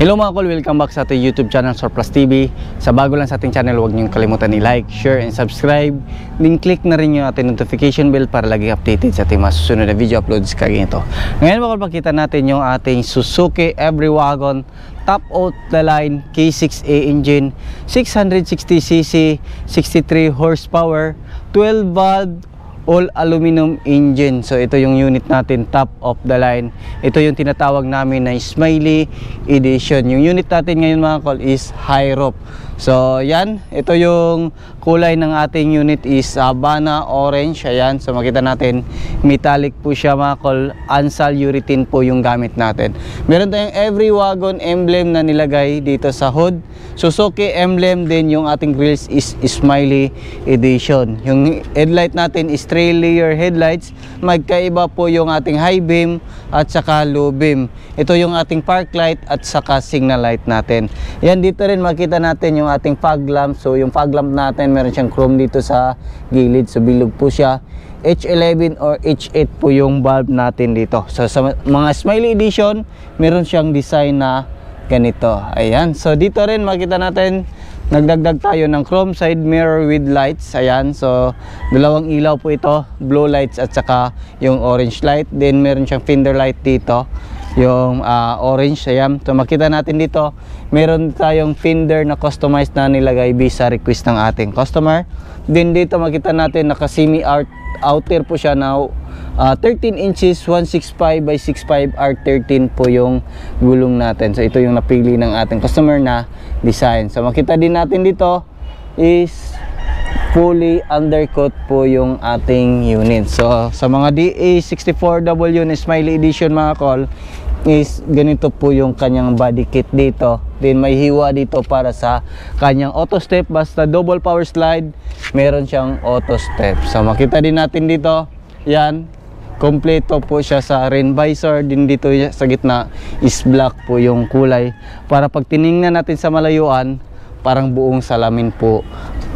Hello mga kol, welcome back sa ating YouTube channel Surplus TV. Sa bago lang sa ating channel, huwag niyong kalimutan i-like, share, and subscribe. Then click na rin yung ating notification bell para lagi updated sa ating mga susunod na video uploads kagaya ito. Ngayon mga kol, pakita natin yung ating Suzuki Every Wagon top of the line K6A engine, 660cc, 63 horsepower, 12 valve all aluminum engine. So ito yung unit natin, top of the line. Ito yung tinatawag namin na Smiley Edition. Yung unit natin ngayon mga kol is high roof. So yan, ito yung kulay ng ating unit is Habana orange. Ayan, so makita natin metallic po siya mga kol. Ansal urethane po yung gamit natin. Meron tayong Every Wagon emblem na nilagay dito sa hood. Suzuki emblem din, yung ating grills is Smiley Edition. Yung headlight natin is 3 layer headlights. Magkaiba po yung ating high beam at saka low beam. Ito yung ating park light at saka signal light natin. Yan, dito rin makita natin yung ating fog lamp. So yung fog lamp natin meron siyang chrome dito sa gilid, so bilog po siya. H11 or H8 po yung bulb natin dito. So sa mga Smiley Edition meron siyang design na ganito. Ayan, so dito rin makita natin nagdagdag tayo ng chrome side mirror with lights. Ayan, so dalawang ilaw po ito, blue lights at saka yung orange light. Then meron siyang fender light dito, yung orange. Ayan, so makita natin dito meron tayong fender na customized na nilagay based sa request ng ating customer. Then dito makita natin naka semi outer po siya na 13 inches 165 by 65 R13 po yung gulong natin. So ito yung napili ng ating customer na design. So makita din natin dito is fully undercoat po yung ating unit. So sa mga DA64W na Smiley Edition mga kol is ganito po yung kanyang body kit dito. Then may hiwa dito para sa kanyang auto step. Basta double power slide, meron siyang auto step. So makita din natin dito, yan, kompleto po siya sa rain visor. Din dito sa gitna is black po yung kulay, para pag tiningnan natin sa malayuan parang buong salamin po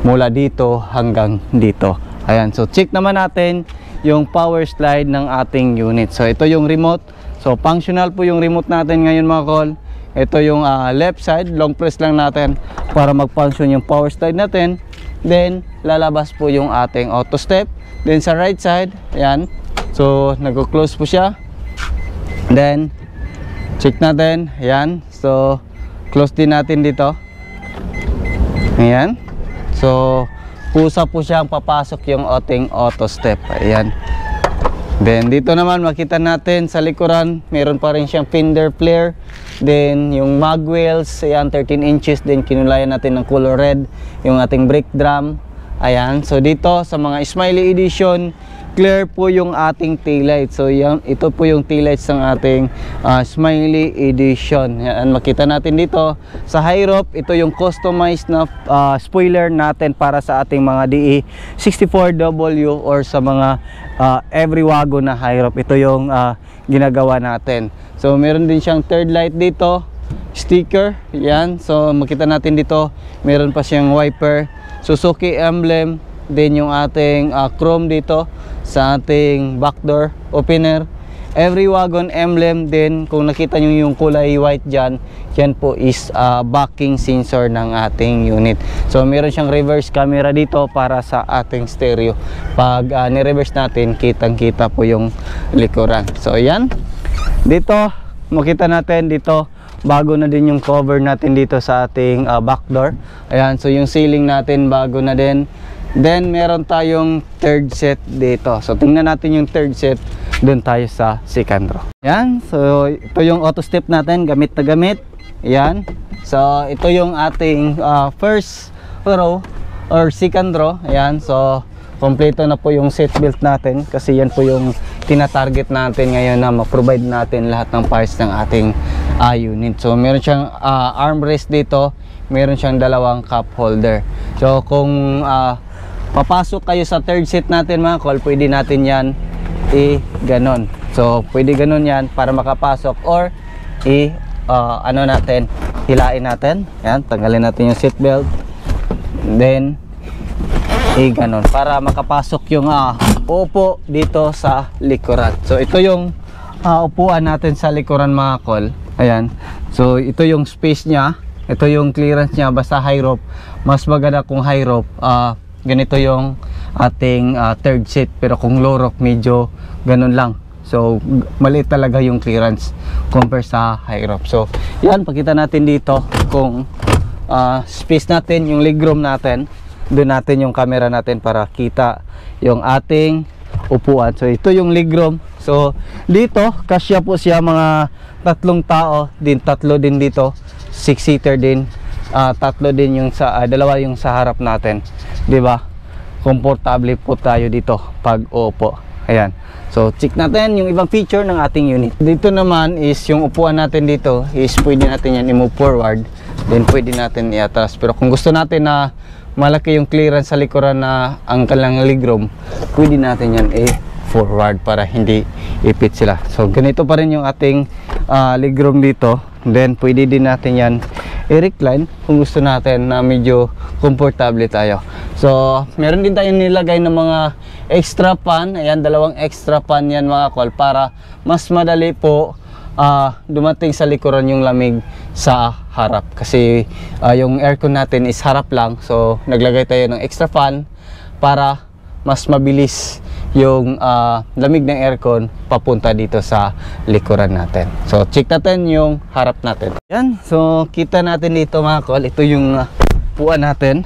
mula dito hanggang dito. Ayan, so check naman natin yung power slide ng ating unit. So ito yung remote. So functional po yung remote natin ngayon mga kol. Ito yung left side, long press lang natin para mag-function yung power slide natin. Then lalabas po yung ating auto step. Then sa right side, ayan, so nag-close po siya. Then check natin, ayan, so close din natin dito. Ayan, so pusa po siyang papasok yung ating auto step. Ayan. Then dito naman makita natin sa likuran meron pa rin siyang fender flare. Then yung mag wheels, ayan, 13 inches. Then kinulayan natin ng color red yung ating brake drum. Ayan, so dito sa mga Smiley Edition clear po yung ating taillight. So yan, ito po yung taillights ng ating Smiley Edition. Yan, makita natin dito sa high roof, ito yung customized na spoiler natin para sa ating mga DE64W or sa mga Every Wagon na high roof. Ito yung ginagawa natin. So meron din siyang third light dito, sticker. Yan, so makita natin dito meron pa siyang wiper, Suzuki emblem. Then yung ating chrome dito sa ating back door opener, Every Wagon emblem. Then kung nakita nyo yung kulay white dyan, yan po is backing sensor ng ating unit. So meron siyang reverse camera dito para sa ating stereo. Pag ni-reverse natin, kitang kita po yung likuran. So yan, dito makita natin dito bago na din yung cover natin dito sa ating back door. Ayan, so yung ceiling natin bago na din. Then meron tayong third set dito. So tingnan natin yung third set, doon tayo sa second row. Yan, so ito yung auto step natin, gamit na gamit. Yan, so ito yung ating first row or second row. Ayan, so kompleto na po yung seat belt natin, kasi yan po yung tina-target natin ngayon na ma-provide natin lahat ng parts ng ating unit. So meron siyang armrest dito, meron siyang dalawang cup holder. So kung papasok kayo sa third seat natin mga kol, pwede natin yan ganon. So pwede ganon yan para makapasok, or ano natin, hilain natin. Yan, tanggalin natin yung seat belt. Then ganon para makapasok yung upo dito sa likuran. So ito yung upuan natin sa likuran mga kol. Ayan. So ito yung space niya, ito yung clearance niya. Basta high rope, mas maganda kung high rope, ganito yung ating third seat. Pero kung low rope, medyo ganun lang. So maliit talaga yung clearance compare sa high rope. So yan, pakita natin dito kung space natin, yung legroom natin. Doon natin yung camera natin para kita yung ating upuan. So ito yung legroom. So dito kasya po siya mga 3 tao, din 3 din dito, 6-seater din, 3 din yung sa 2 yung sa harap natin, 'di ba? Komportable po tayo dito pag uupo. Ayan. So check natin yung ibang feature ng ating unit. Dito naman is yung upuan natin dito is pwede natin yan i-move forward, then pwede natin i-atras. Pero kung gusto natin na malaki yung clearance sa likuran na ang kanilang legroom, pwede natin yan forward para hindi ipit sila. So ganito pa rin yung ating legroom dito. Then pwede din natin yan i-recline kung gusto natin na medyo komportable tayo. So meron din tayong nilagay ng mga extra fan. Ayan, 2 extra fan yan mga kol, para mas madali po dumating sa likuran yung lamig sa harap. Kasi yung aircon natin is harap lang. So naglagay tayo ng extra fan para mas mabilis yung lamig ng aircon papunta dito sa likuran natin. So check natin yung harap natin. Yan, so kita natin dito mga kol, ito yung puan natin.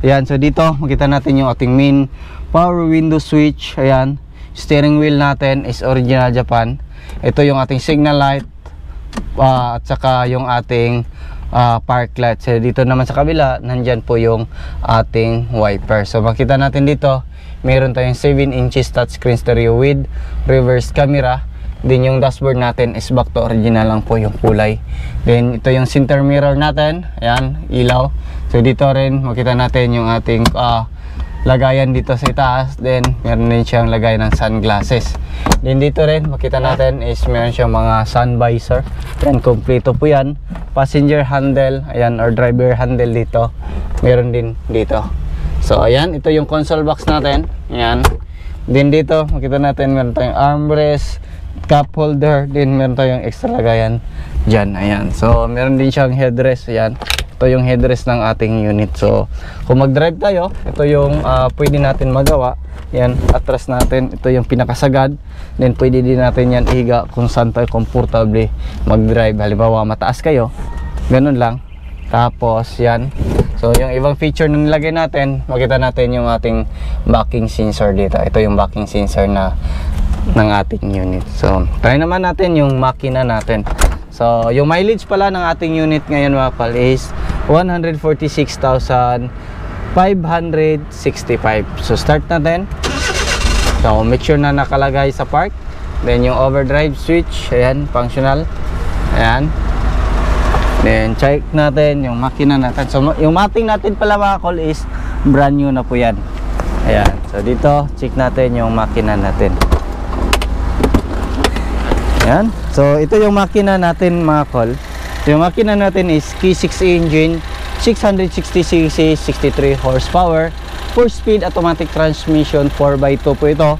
Ayan, so dito makita natin yung ating main power window switch. Ayan, steering wheel natin is original Japan. Ito yung ating signal light, at saka yung ating park light. So dito naman sa kabila, nandyan po yung ating wiper. So makita natin dito, meron tayong 7 inches touchscreen stereo with reverse camera. Then yung dashboard natin is back to original lang po yung kulay. Then ito yung center mirror natin. Ayan, ilaw. So dito rin makita natin yung ating lagayan dito sa itaas. Then meron din siyang lagay ng sunglasses. Then dito rin makita natin is meron siyang mga sun visor. Yan, kompleto po yan. Passenger handle, ayan, or driver handle dito. Meron din dito. So ayan, ito yung console box natin. Ayan. Then dito makita natin meron tayong armrest, cup holder. Then meron tayong extra lagayan dyan. Ayan. So meron din siyang headrest. Ayan. Ito yung headrest ng ating unit. So kung mag-drive tayo, ito yung pwede natin magawa. Yan, atras natin. Ito yung pinakasagad. Then pwede din natin yan ihiga kung saan tayo comfortable mag-drive. Halimbawa mataas kayo, ganun lang. Tapos yan. So yung ibang feature na nilagay natin, makita natin yung ating backing sensor dito. Ito yung backing sensor na ng ating unit. So try naman natin yung makina natin. So yung mileage pala ng ating unit ngayon mga kol is 146,565. So start natin. So make sure na nakalagay sa park. Then yung overdrive switch, ayan, functional. Ayan. Then check natin yung makina natin. So yung mating natin pala mga kol is brand new na po yan. Ayan. So dito check natin yung makina natin. Ayan. So ito yung makina natin mga kol. Yung makina natin is K6 engine, 660cc, 63 horsepower, 4-speed automatic transmission, 4x2 po ito.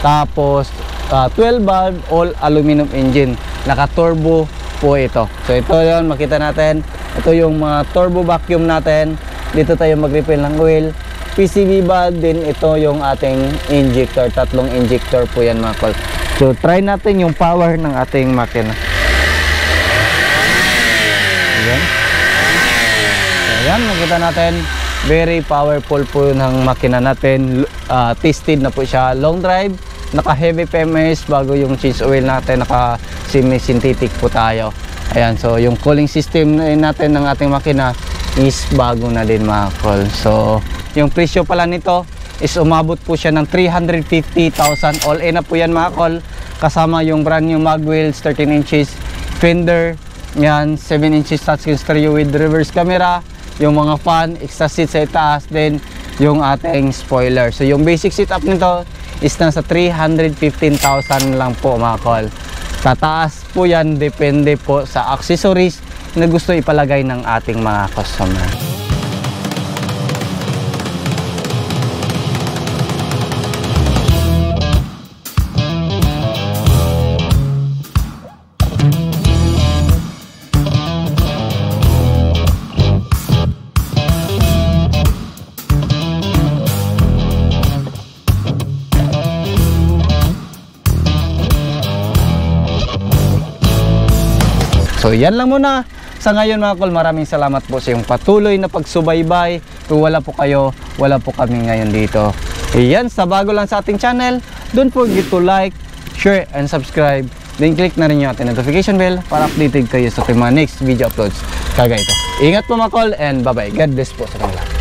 Tapos 12 valve all aluminum engine, naka turbo po ito. So ito yon, makita natin, ito yung mga turbo vacuum natin. Dito tayo mag-refill ng oil, PCV valve din. Ito yung ating injector, 3 injector po yan mga kol. So try natin yung power ng ating makina. Ayan. So, ayan, makita natin, very powerful po ng makina natin. Tested na po siya, long drive, naka heavy PMS bago yung change oil natin, naka semi synthetic po tayo. Ayan, so yung cooling system natin ng ating makina is bago na din mga kol. So yung presyo pala nito is umabot po siya ng 350,000 all in na po yan mga kol, kasama yung brand new mag wheels, 13 inches fender, yan, 7 inches touchscreen stereo with reverse camera, yung mga fan, extra seat sa itaas, then yung ating spoiler. So yung basic setup nito is nasa 315,000 lang po mga kol. Tataas po yan, depende po sa accessories na gusto ipalagay ng ating mga customer. So yan lang muna sa ngayon mga kol. Maraming salamat po sa yung patuloy na pagsubaybay. Kung wala po kayo, wala po kami ngayon dito. Ayan, sa bago lang sa ating channel, don't forget to like, share, and subscribe. Then click na rin yung ating notification bell para updated kayo sa ating mga next video uploads kagaya ito. Ingat po mga kol, and bye bye. God bless po sa kanila.